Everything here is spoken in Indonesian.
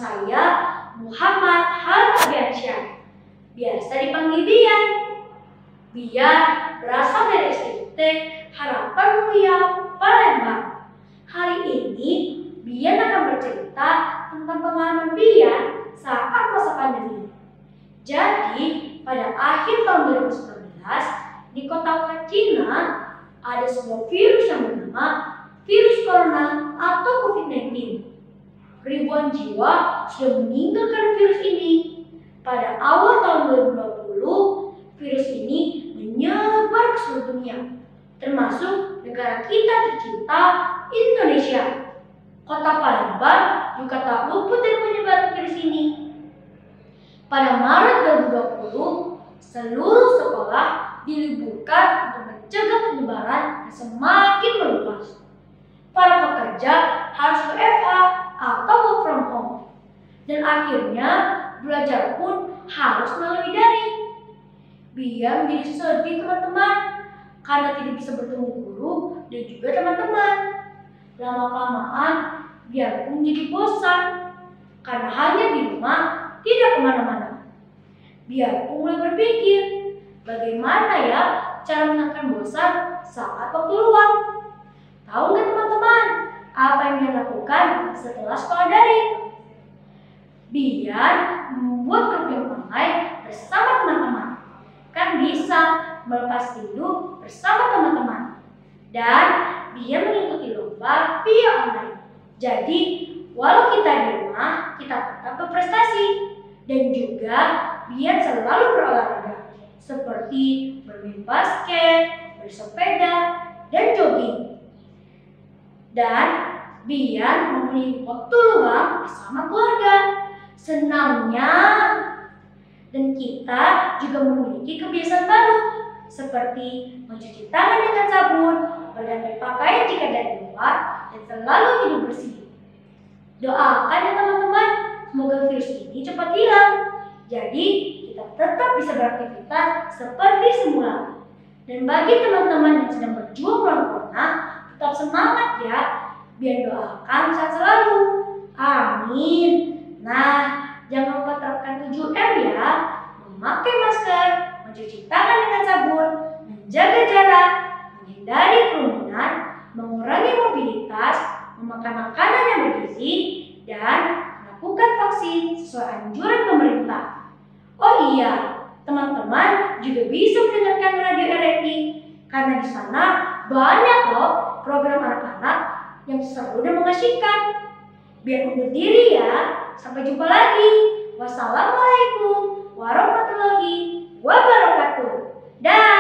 saya Muhammad Hardiansyah, biasa dipanggil Bian. Bian berasal dari SDT Harapan Mulia Palembang. Hari ini Bian akan bercerita tentang pengalaman Bian saat masa pandemi. Jadi, pada akhir tahun 2019, di kota Wuhan, Cina, ada sebuah virus yang bernama virus corona atau COVID-19. Ribuan jiwa sudah meninggal karena virus ini. Pada awal tahun 2020, virus ini menyebar ke seluruh dunia, termasuk negara kita tercinta, Indonesia. Kota Palembang juga tak luput dari penyebaran virus ini. Pada Maret 2020, seluruh sekolah diliburkan untuk mencegah penyebaran yang semakin meluas. Para pekerja harus WFH atau work from home. Dan akhirnya belajar pun harus melalui daring. Biar menjadi sedih teman-teman, karena tidak bisa bertemu guru dan juga teman-teman. Lama-kelamaan Biar pun menjadi bosan, karena hanya di rumah, tidak kemana-mana. Biar pun mulai berpikir, bagaimana ya cara menangkan bosan saat waktu luang. Tahu nggak teman-teman, apa yang dia lakukan setelah sekolah daring? Biar membuat grup yang online bersama teman-teman. Kan bisa melepas rindu bersama teman-teman. Dan dia mengikuti lomba via online. Jadi, walau kita di rumah, kita tetap berprestasi. Dan juga Biar selalu berolahraga, seperti bermain basket, bersepeda, dan jogging. Dan Biar mempunyai waktu luang bersama keluarga. Senangnya. Dan kita juga memiliki kebiasaan baru, seperti mencuci tangan dengan sabun, berganti pakaian jika dari luar, dan selalu hidup bersih. Doakan ya teman-teman, semoga virus ini cepat hilang. Jadi kita tetap bisa beraktivitas seperti semula. Dan bagi teman-teman yang sedang berjuang melawan corona, tetap semangat ya. Biar doakan sehat selalu. Amin. Nah, jangan lupa terapkan 7M ya. Memakai masker, mencuci tangan dengan sabun, menjaga jarak, menghindari kerumunan, mengurangi mobilitas, memakan makanan yang bergizi, dan melakukan vaksin sesuai anjuran pemerintah. Oh iya, teman-teman juga bisa mendengarkan radio RRI karena di sana banyak loh program anak-anak yang seru dan mengasyikkan. Biar undur diri ya. Sampai jumpa lagi. Wassalamualaikum warahmatullahi wabarakatuh. Dah.